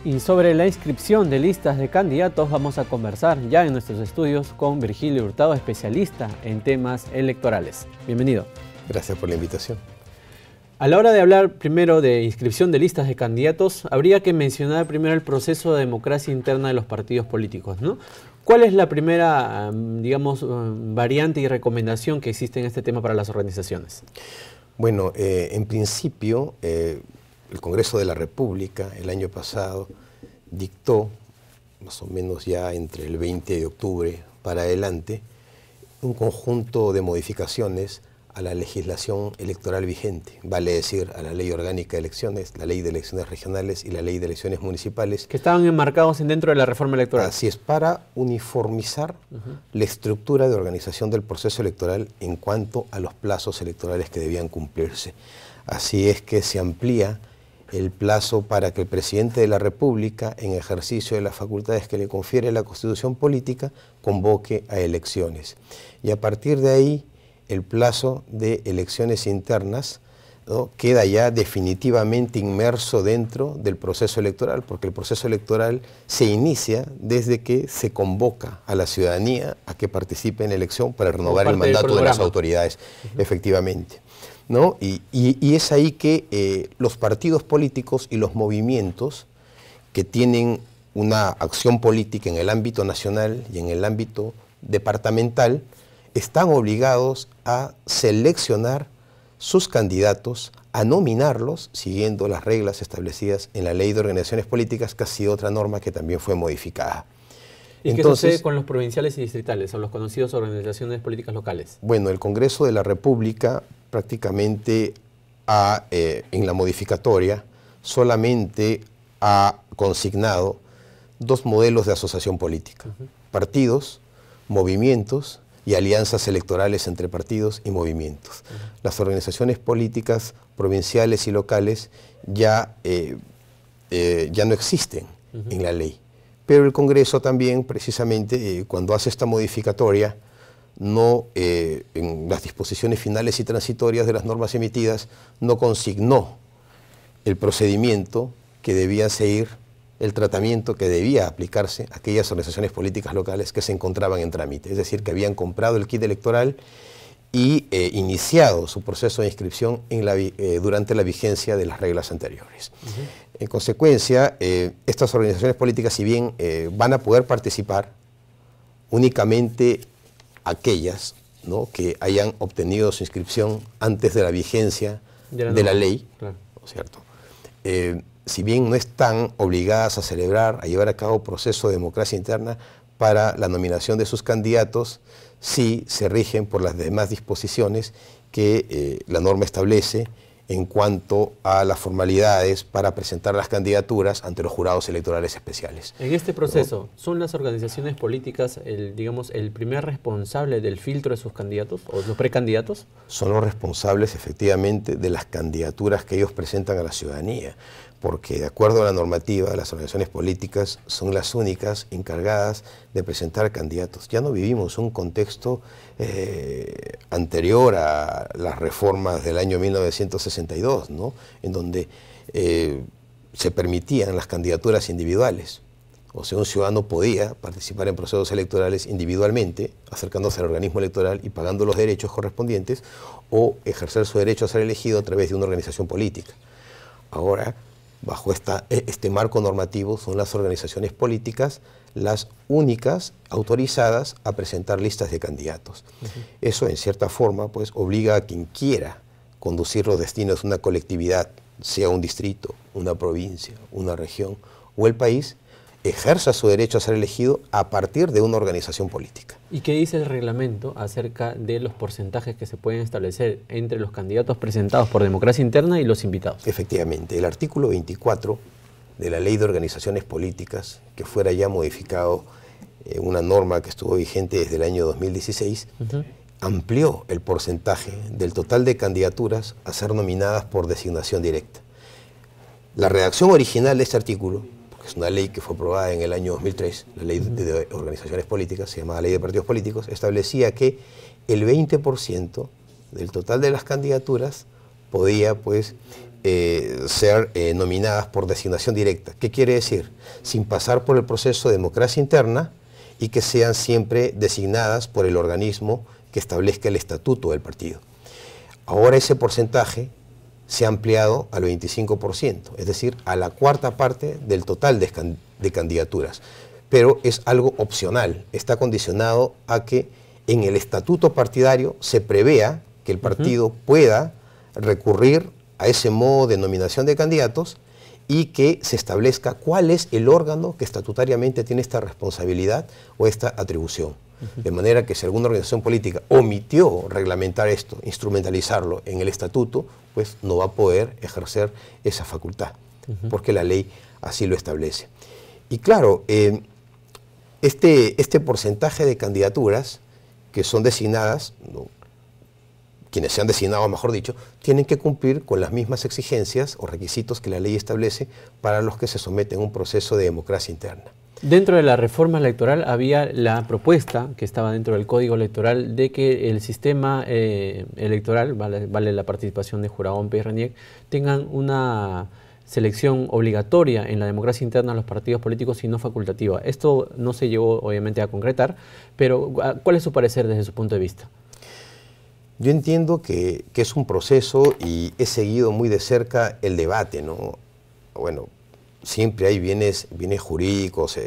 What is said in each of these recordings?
Y sobre la inscripción de listas de candidatos vamos a conversar ya en nuestros estudios con Virgilio Hurtado, especialista en temas electorales. Bienvenido. Gracias por la invitación. A la hora de hablar primero de inscripción de listas de candidatos, habría que mencionar primero el proceso de democracia interna de los partidos políticos, ¿no? ¿Cuál es la primera, digamos, variante y recomendación que existe en este tema para las organizaciones? Bueno, en principio, el Congreso de la República el año pasado dictó, más o menos ya entre el 20 de octubre para adelante, un conjunto de modificaciones a la legislación electoral vigente, vale decir, a la Ley Orgánica de Elecciones, la Ley de Elecciones Regionales y la Ley de Elecciones Municipales. Que estaban enmarcados dentro de la reforma electoral. Así es, para uniformizar la estructura de organización del proceso electoral en cuanto a los plazos electorales que debían cumplirse. Así es que se amplía el plazo para que el presidente de la República, en ejercicio de las facultades que le confiere la Constitución Política, convoque a elecciones. Y a partir de ahí, el plazo de elecciones internas, ¿no?, queda ya definitivamente inmerso dentro del proceso electoral, porque el proceso electoral se inicia desde que se convoca a la ciudadanía a que participe en la elección para renovar el mandato de las autoridades, efectivamente, ¿no? Y es ahí que los partidos políticos y los movimientos que tienen una acción política en el ámbito nacional y en el ámbito departamental están obligados a seleccionar sus candidatos, a nominarlos siguiendo las reglas establecidas en la Ley de Organizaciones Políticas, que ha sido otra norma que también fue modificada. ¿Y qué sucede con los provinciales y distritales, o los conocidos organizaciones políticas locales? Bueno, el Congreso de la República prácticamente en la modificatoria solamente ha consignado dos modelos de asociación política: partidos, movimientos y alianzas electorales entre partidos y movimientos. Las organizaciones políticas provinciales y locales ya no existen en la ley. Pero el Congreso también, precisamente, cuando hace esta modificatoria, en las disposiciones finales y transitorias de las normas emitidas, no consignó el procedimiento que debía seguir, el tratamiento que debía aplicarse a aquellas organizaciones políticas locales que se encontraban en trámite, es decir, que habían comprado el kit electoral y iniciado su proceso de inscripción durante la vigencia de las reglas anteriores. En consecuencia, estas organizaciones políticas, si bien van a poder participar, únicamente aquellas, ¿no?, que hayan obtenido su inscripción antes de la vigencia de la ley, claro, ¿no es cierto? Si bien no están obligadas a celebrar, a llevar a cabo proceso de democracia interna para la nominación de sus candidatos, sí se rigen por las demás disposiciones que la norma establece en cuanto a las formalidades para presentar las candidaturas ante los jurados electorales especiales. En este proceso, ¿son las organizaciones políticas, digamos, el primer responsable del filtro de sus candidatos o los precandidatos? Son los responsables, efectivamente, de las candidaturas que ellos presentan a la ciudadanía, porque de acuerdo a la normativa, las organizaciones políticas son las únicas encargadas de presentar candidatos. Ya no vivimos un contexto anterior a las reformas del año 1962, ¿no?, en donde se permitían las candidaturas individuales. O sea, un ciudadano podía participar en procesos electorales individualmente, acercándose al organismo electoral y pagando los derechos correspondientes, o ejercer su derecho a ser elegido a través de una organización política. Ahora, bajo este marco normativo, son las organizaciones políticas las únicas autorizadas a presentar listas de candidatos. Eso, en cierta forma, pues, obliga a quien quiera conducir los destinos de una colectividad, sea un distrito, una provincia, una región o el país, ejerza su derecho a ser elegido a partir de una organización política. ¿Y qué dice el reglamento acerca de los porcentajes que se pueden establecer entre los candidatos presentados por democracia interna y los invitados? Efectivamente, el artículo 24 de la Ley de Organizaciones Políticas, que fuera ya modificado una norma que estuvo vigente desde el año 2016, amplió el porcentaje del total de candidaturas a ser nominadas por designación directa. La redacción original de este artículo, es una ley que fue aprobada en el año 2003, la ley de organizaciones políticas, se llamaba Ley de Partidos Políticos, establecía que el 20% del total de las candidaturas podía pues ser nominadas por designación directa. ¿Qué quiere decir? Sin pasar por el proceso de democracia interna y que sean siempre designadas por el organismo que establezca el estatuto del partido. Ahora ese porcentaje se ha ampliado al 25%, es decir, a la cuarta parte del total de candidaturas. Pero es algo opcional, está condicionado a que en el estatuto partidario se prevea que el partido pueda recurrir a ese modo de nominación de candidatos y que se establezca cuál es el órgano que estatutariamente tiene esta responsabilidad o esta atribución. De manera que si alguna organización política omitió reglamentar esto, instrumentalizarlo en el estatuto, pues no va a poder ejercer esa facultad, porque la ley así lo establece. Y claro, este porcentaje de candidaturas que son designadas, quienes se han designado, mejor dicho, tienen que cumplir con las mismas exigencias o requisitos que la ley establece para los que se someten a un proceso de democracia interna. Dentro de la reforma electoral había la propuesta, que estaba dentro del Código Electoral, de que el sistema electoral, vale la participación de Jurado, OMPE y RENIEC, tengan una selección obligatoria en la democracia interna de los partidos políticos y no facultativa. Esto no se llegó obviamente a concretar, pero ¿cuál es su parecer desde su punto de vista? Yo entiendo que es un proceso y he seguido muy de cerca el debate, ¿no? Bueno, siempre hay bienes jurídicos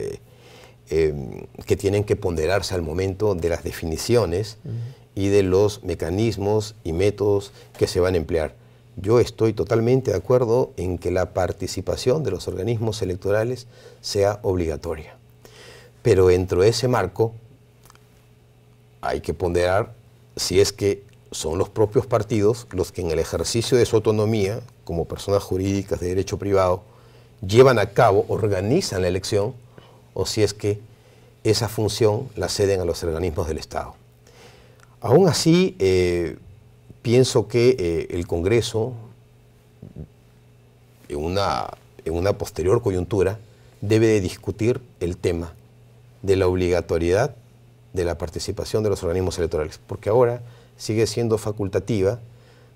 que tienen que ponderarse al momento de las definiciones y de los mecanismos y métodos que se van a emplear. Yo estoy totalmente de acuerdo en que la participación de los organismos electorales sea obligatoria. Pero dentro de ese marco hay que ponderar si es que son los propios partidos los que en el ejercicio de su autonomía, como personas jurídicas de derecho privado, llevan a cabo, organizan la elección, o si es que esa función la ceden a los organismos del Estado. Aún así, pienso que el Congreso, en una posterior coyuntura, debe de discutir el tema de la obligatoriedad de la participación de los organismos electorales, porque ahora sigue siendo facultativa,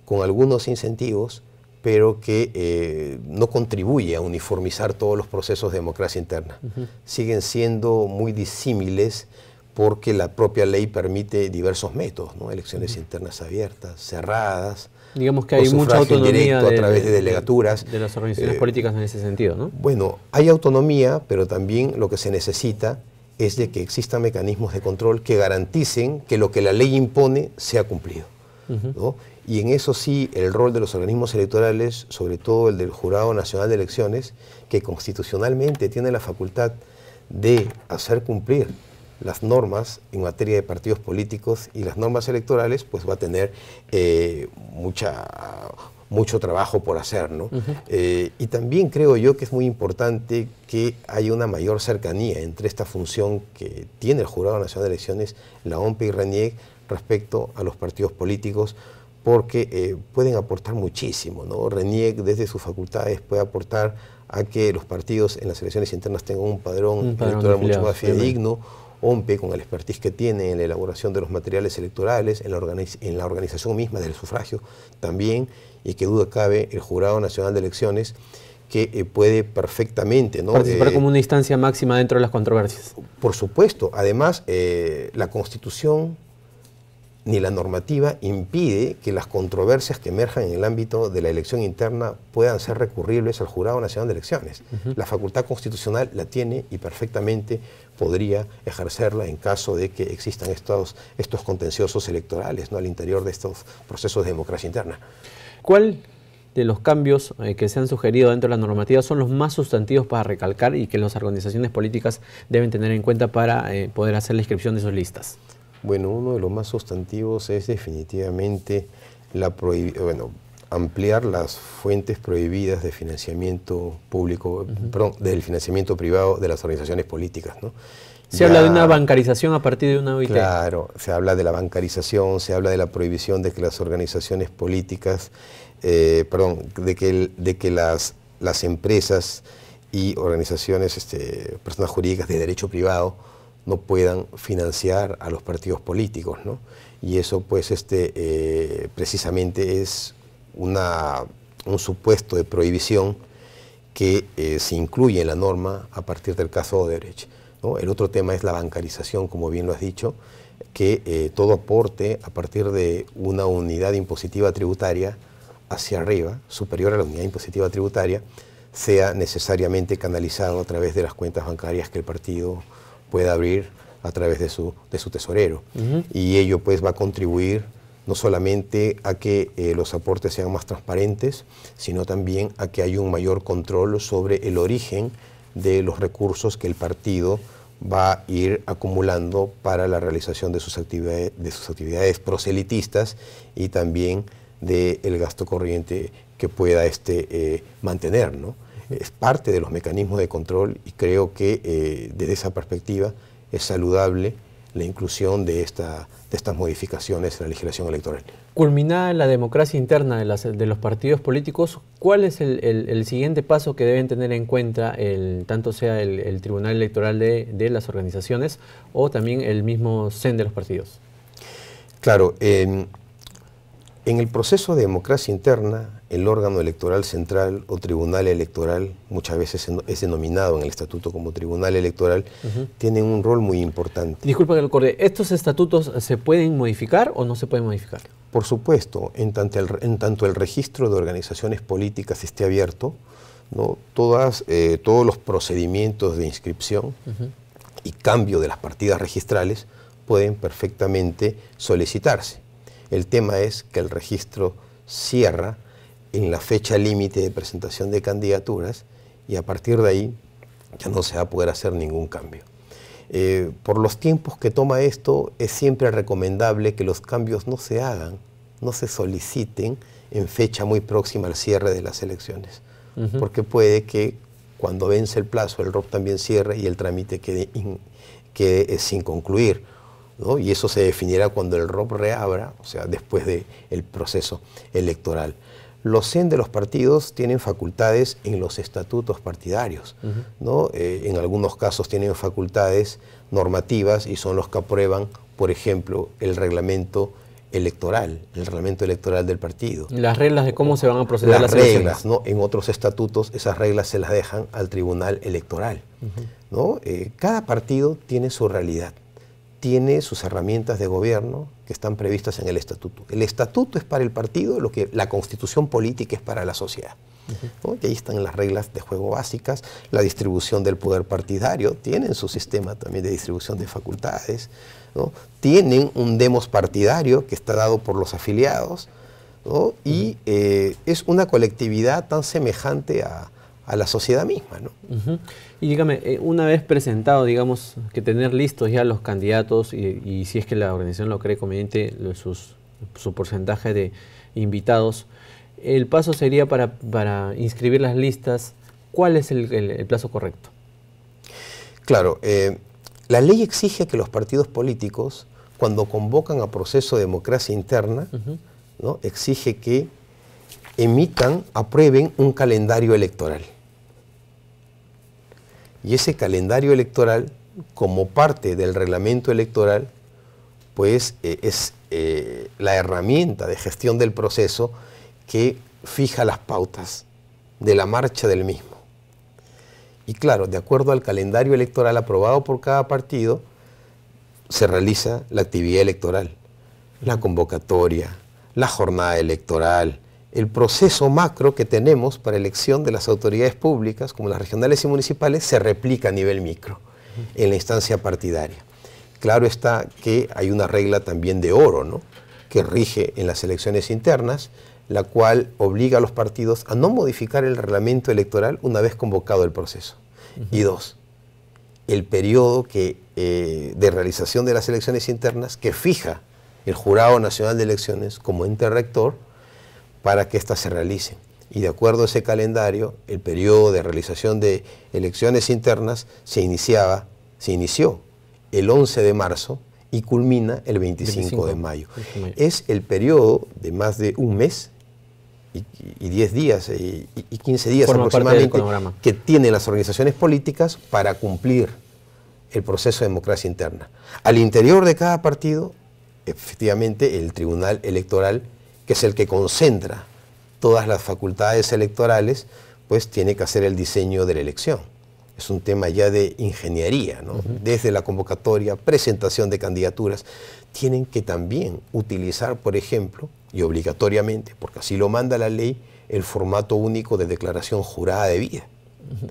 con algunos incentivos, pero que no contribuye a uniformizar todos los procesos de democracia interna. Siguen siendo muy disímiles porque la propia ley permite diversos métodos, ¿no? Elecciones internas abiertas, cerradas. Digamos que hay mucha autonomía a través de delegaturas. De las organizaciones políticas en ese sentido, ¿no? Bueno, hay autonomía, pero también lo que se necesita es de que existan mecanismos de control que garanticen que lo que la ley impone sea cumplido, ¿no? Y en eso sí, el rol de los organismos electorales, sobre todo el del Jurado Nacional de Elecciones, que constitucionalmente tiene la facultad de hacer cumplir las normas en materia de partidos políticos y las normas electorales, pues va a tener mucho trabajo por hacer, ¿no? Y también creo yo que es muy importante que haya una mayor cercanía entre esta función que tiene el Jurado Nacional de Elecciones, la OMPE y RENIEC, respecto a los partidos políticos, porque pueden aportar muchísimo, ¿no? RENIEC desde sus facultades puede aportar a que los partidos en las elecciones internas tengan un padrón electoral mucho más fidedigno. OMPE, con el expertise que tiene en la elaboración de los materiales electorales, en la organización misma del sufragio también, y que duda cabe el Jurado Nacional de Elecciones, que puede perfectamente, ¿no? Participar como una instancia máxima dentro de las controversias. Por supuesto. Además, la Constitución ni la normativa impide que las controversias que emerjan en el ámbito de la elección interna puedan ser recurribles al Jurado Nacional de Elecciones. La facultad constitucional la tiene y perfectamente podría ejercerla en caso de que existan estos contenciosos electorales, ¿no? Al interior de estos procesos de democracia interna. ¿Cuál de los cambios que se han sugerido dentro de la normativa son los más sustantivos para recalcar y que las organizaciones políticas deben tener en cuenta para poder hacer la inscripción de sus listas? Bueno, uno de los más sustantivos es definitivamente ampliar las fuentes prohibidas de financiamiento público, del financiamiento privado de las organizaciones políticas, ¿no? Se habla de una bancarización a partir de una OIT. Claro, se habla de la bancarización, se habla de la prohibición de que las organizaciones políticas, de que las empresas y organizaciones, personas jurídicas de derecho privado, no puedan financiar a los partidos políticos, ¿no? Y eso, pues, precisamente es un supuesto de prohibición que se incluye en la norma a partir del caso Odebrecht, ¿no? El otro tema es la bancarización, como bien lo has dicho, que todo aporte a partir de una unidad impositiva tributaria hacia arriba, superior a la unidad impositiva tributaria, sea necesariamente canalizado a través de las cuentas bancarias que el partido pueda abrir a través de su tesorero. Y ello pues va a contribuir no solamente a que los aportes sean más transparentes, sino también a que haya un mayor control sobre el origen de los recursos que el partido va a ir acumulando para la realización de sus actividades proselitistas y también del gasto corriente que pueda mantener, ¿no? Es parte de los mecanismos de control y creo que desde esa perspectiva es saludable la inclusión de estas modificaciones en la legislación electoral. Culminada la democracia interna de los partidos políticos, ¿cuál es el siguiente paso que deben tener en cuenta, tanto sea el Tribunal Electoral de las organizaciones o también el mismo CEN de los partidos? Claro, en el proceso de democracia interna, el órgano electoral central o tribunal electoral, muchas veces es denominado en el estatuto como tribunal electoral, tienen un rol muy importante. Disculpa que lo corte, ¿estos estatutos se pueden modificar o no se pueden modificar? Por supuesto, en tanto el registro de organizaciones políticas esté abierto, ¿no? Todos los procedimientos de inscripción y cambio de las partidas registrales pueden perfectamente solicitarse. El tema es que el registro cierra en la fecha límite de presentación de candidaturas y a partir de ahí ya no se va a poder hacer ningún cambio. Por los tiempos que toma esto, es siempre recomendable que los cambios no se hagan, no se soliciten en fecha muy próxima al cierre de las elecciones, porque puede que cuando vence el plazo el ROP también cierre y el trámite quede sin concluir, ¿no? Y eso se definirá cuando el ROP reabra, o sea, después del proceso electoral. Los CEN de los partidos tienen facultades en los estatutos partidarios, ¿no? En algunos casos tienen facultades normativas y son los que aprueban, por ejemplo, el reglamento electoral del partido. Las reglas de cómo se van a proceder a las reglas, ¿no? En otros estatutos esas reglas se las dejan al tribunal electoral, ¿no? Cada partido tiene su realidad, tiene sus herramientas de gobierno que están previstas en el estatuto. El estatuto es para el partido lo que la constitución política es para la sociedad, ¿no? Y ahí están las reglas de juego básicas, la distribución del poder partidario, tienen su sistema también de distribución de facultades, ¿no? Tienen un demos partidario que está dado por los afiliados, ¿no? Y es una colectividad tan semejante a la sociedad misma, ¿no? Y dígame, una vez presentado, digamos, que tener listos ya los candidatos y si es que la organización lo cree conveniente, su porcentaje de invitados, el paso sería para inscribir las listas. ¿Cuál es el plazo correcto? Claro, la ley exige que los partidos políticos, cuando convocan a proceso de democracia interna, ¿no? Exige que aprueben un calendario electoral. Y ese calendario electoral, como parte del reglamento electoral, pues es la herramienta de gestión del proceso que fija las pautas de la marcha del mismo. Y claro, de acuerdo al calendario electoral aprobado por cada partido, se realiza la actividad electoral, la convocatoria, la jornada electoral, el proceso macro que tenemos para elección de las autoridades públicas, como las regionales y municipales, se replica a nivel micro, en la instancia partidaria. Claro está que hay una regla también de oro, ¿no?, que rige en las elecciones internas, la cual obliga a los partidos a no modificar el reglamento electoral una vez convocado el proceso. Y dos, el periodo de realización de las elecciones internas que fija el Jurado Nacional de Elecciones como ente rector para que éstas se realicen. Y de acuerdo a ese calendario, el periodo de realización de elecciones internas se inició el 11 de marzo y culmina el 25 de mayo. Es el periodo de más de un mes y 10 días y 15 días aproximadamente que tienen las organizaciones políticas para cumplir el proceso de democracia interna. Al interior de cada partido, efectivamente, el Tribunal Electoral, que es el que concentra todas las facultades electorales, pues tiene que hacer el diseño de la elección. Es un tema ya de ingeniería, ¿no? Desde la convocatoria, presentación de candidaturas, tienen que también utilizar, por ejemplo, y obligatoriamente, porque así lo manda la ley, el formato único de declaración jurada de vida.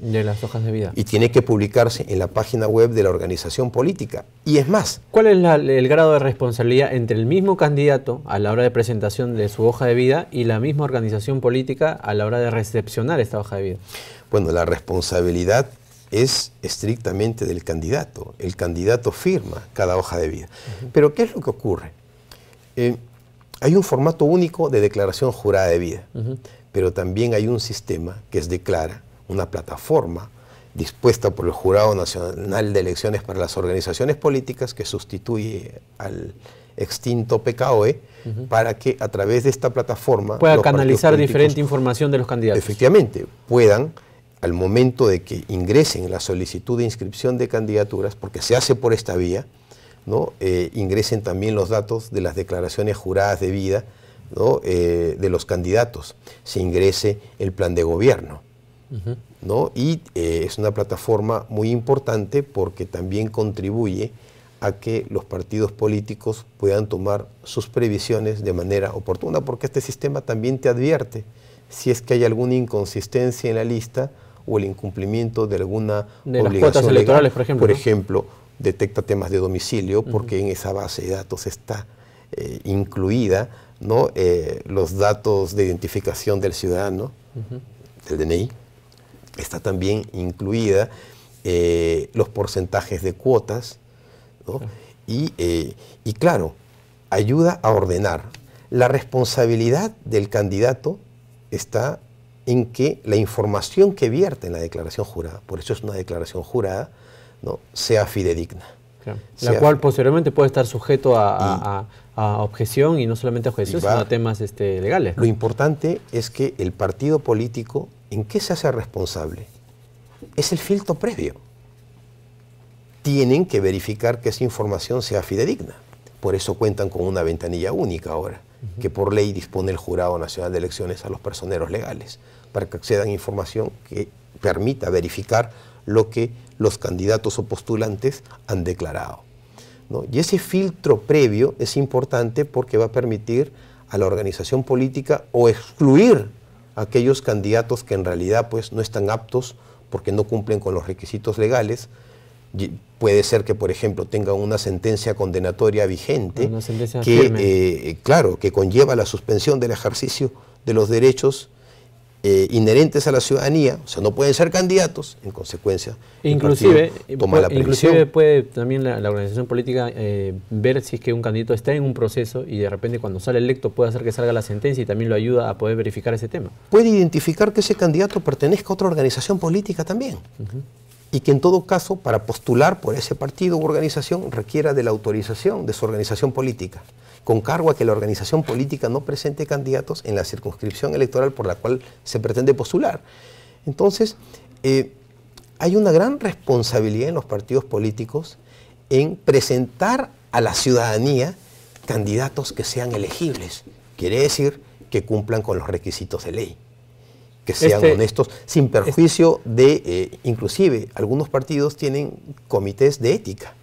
De las hojas de vida. Y tiene que publicarse en la página web de la organización política. Y es más. ¿Cuál es el grado de responsabilidad entre el mismo candidato a la hora de presentación de su hoja de vida y la misma organización política a la hora de recepcionar esta hoja de vida? Bueno, la responsabilidad es estrictamente del candidato. El candidato firma cada hoja de vida. Pero ¿qué es lo que ocurre? Hay un formato único de declaración jurada de vida, pero también hay un sistema que es Declara, una plataforma dispuesta por el Jurado Nacional de Elecciones para las Organizaciones Políticas, que sustituye al extinto PKOE, para que a través de esta plataforma pueda canalizar diferente información de los candidatos. Efectivamente, puedan, al momento de que ingresen la solicitud de inscripción de candidaturas, porque se hace por esta vía, ¿no? Ingresen también los datos de las declaraciones juradas de vida, ¿no? De los candidatos, se ingrese el plan de gobierno, ¿no? Y es una plataforma muy importante porque también contribuye a que los partidos políticos puedan tomar sus previsiones de manera oportuna, porque este sistema también te advierte si es que hay alguna inconsistencia en la lista o el incumplimiento de alguna obligación las cuotas electorales, por ejemplo. Por ejemplo, detecta temas de domicilio, porque en esa base de datos está incluida, ¿no? Los datos de identificación del ciudadano, del DNI, está también incluida los porcentajes de cuotas, ¿no? Y claro, ayuda a ordenar. La responsabilidad del candidato está en que la información que vierte en la declaración jurada, por eso es una declaración jurada, ¿no? Sea fidedigna. Claro. La cual posteriormente puede estar sujeto a objeción, y no solamente a objeción, sino a temas legales, ¿no? Lo importante es que el partido político, ¿en qué se hace responsable? Es el filtro previo. Tienen que verificar que esa información sea fidedigna. Por eso cuentan con una ventanilla única ahora, que por ley dispone el Jurado Nacional de Elecciones a los personeros legales, para que accedan a información que permita verificar lo que los candidatos o postulantes han declarado, ¿no? Y ese filtro previo es importante porque va a permitir a la organización política o excluir a aquellos candidatos que en realidad pues, no están aptos porque no cumplen con los requisitos legales. Puede ser que, por ejemplo, tengan una sentencia condenatoria vigente claro, que conlleva la suspensión del ejercicio de los derechos inherentes a la ciudadanía, o sea, no pueden ser candidatos, en consecuencia, inclusive toma la previsión. Inclusive puede también la organización política ver si es que un candidato está en un proceso y de repente cuando sale electo puede hacer que salga la sentencia y también lo ayuda a poder verificar ese tema. Puede identificar que ese candidato pertenezca a otra organización política también. Y que en todo caso, para postular por ese partido u organización, requiera de la autorización de su organización política, con cargo a que la organización política no presente candidatos en la circunscripción electoral por la cual se pretende postular. Entonces, hay una gran responsabilidad en los partidos políticos en presentar a la ciudadanía candidatos que sean elegibles. Quiere decir que cumplan con los requisitos de ley, que sean honestos, sin perjuicio de, inclusive, algunos partidos tienen comités de ética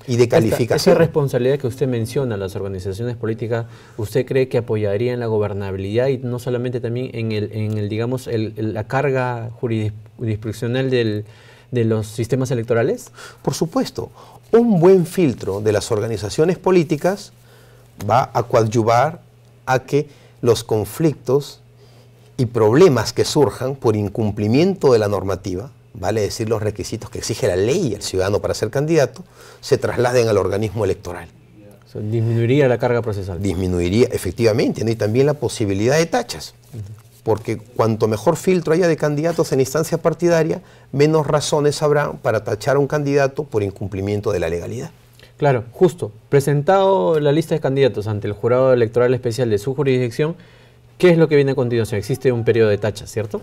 y de calificación. Esa responsabilidad que usted menciona, las organizaciones políticas, ¿usted cree que apoyaría en la gobernabilidad y no solamente también en digamos, la carga jurisdiccional de los sistemas electorales? Por supuesto. Un buen filtro de las organizaciones políticas va a coadyuvar a que los conflictos y problemas que surjan por incumplimiento de la normativa, vale decir los requisitos que exige la ley y el ciudadano para ser candidato, se trasladen al organismo electoral. O sea, disminuiría la carga procesal. Disminuiría, efectivamente, ¿no? Y también la posibilidad de tachas, porque cuanto mejor filtro haya de candidatos en instancia partidaria, menos razones habrá para tachar a un candidato por incumplimiento de la legalidad. Claro, justo. Presentado la lista de candidatos ante el Jurado Electoral Especial de su jurisdicción, ¿qué es lo que viene a continuación? Existe un periodo de tachas, ¿cierto?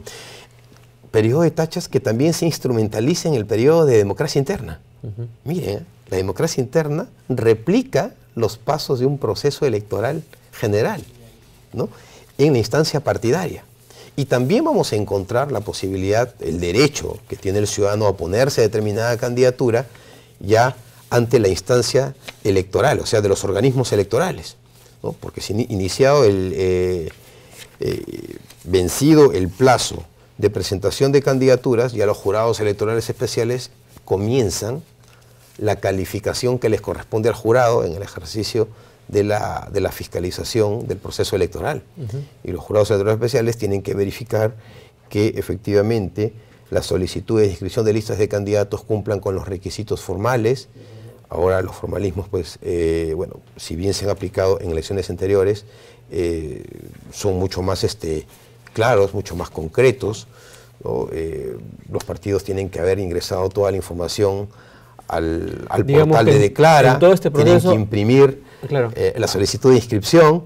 Periodo de tachas que también se instrumentaliza en el periodo de democracia interna. Miren, la democracia interna replica los pasos de un proceso electoral general, ¿no? En la instancia partidaria. Y también vamos a encontrar la posibilidad, el derecho que tiene el ciudadano a oponerse a determinada candidatura ya ante la instancia electoral, o sea, de los organismos electorales, ¿no? Porque si iniciado vencido el plazo de presentación de candidaturas, ya los jurados electorales especiales comienzan la calificación que les corresponde al jurado en el ejercicio de la fiscalización del proceso electoral. Y los jurados electorales especiales tienen que verificar que efectivamente las solicitudes de inscripción de listas de candidatos cumplan con los requisitos formales. Ahora los formalismos, pues, bueno, si bien se han aplicado en elecciones anteriores, son mucho más claros, mucho más concretos, ¿no? Los partidos tienen que haber ingresado toda la información al portal de Declara, todo este proceso, tienen que imprimir claro, la solicitud de inscripción.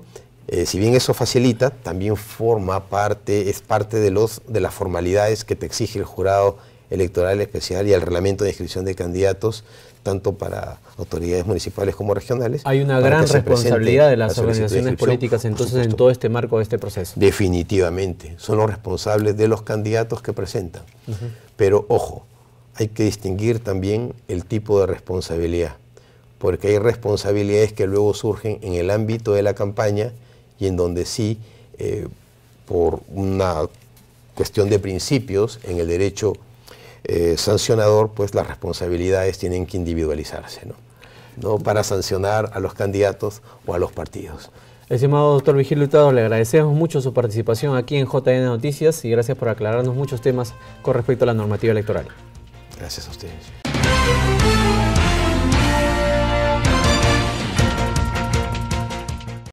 Si bien eso facilita, también es parte de las formalidades que te exige el jurado electoral especial y el reglamento de inscripción de candidatos, tanto para autoridades municipales como regionales. Hay una gran responsabilidad de las organizaciones políticas entonces en todo este marco de este proceso. Definitivamente, son los responsables de los candidatos que presentan. Pero ojo, hay que distinguir también el tipo de responsabilidad, porque hay responsabilidades que luego surgen en el ámbito de la campaña y en donde sí, por una cuestión de principios en el derecho sancionador, pues las responsabilidades tienen que individualizarse, ¿no? Para sancionar a los candidatos o a los partidos. Estimado doctor Vigilio Hurtado, le agradecemos mucho su participación aquí en JN Noticias y gracias por aclararnos muchos temas con respecto a la normativa electoral. Gracias a ustedes.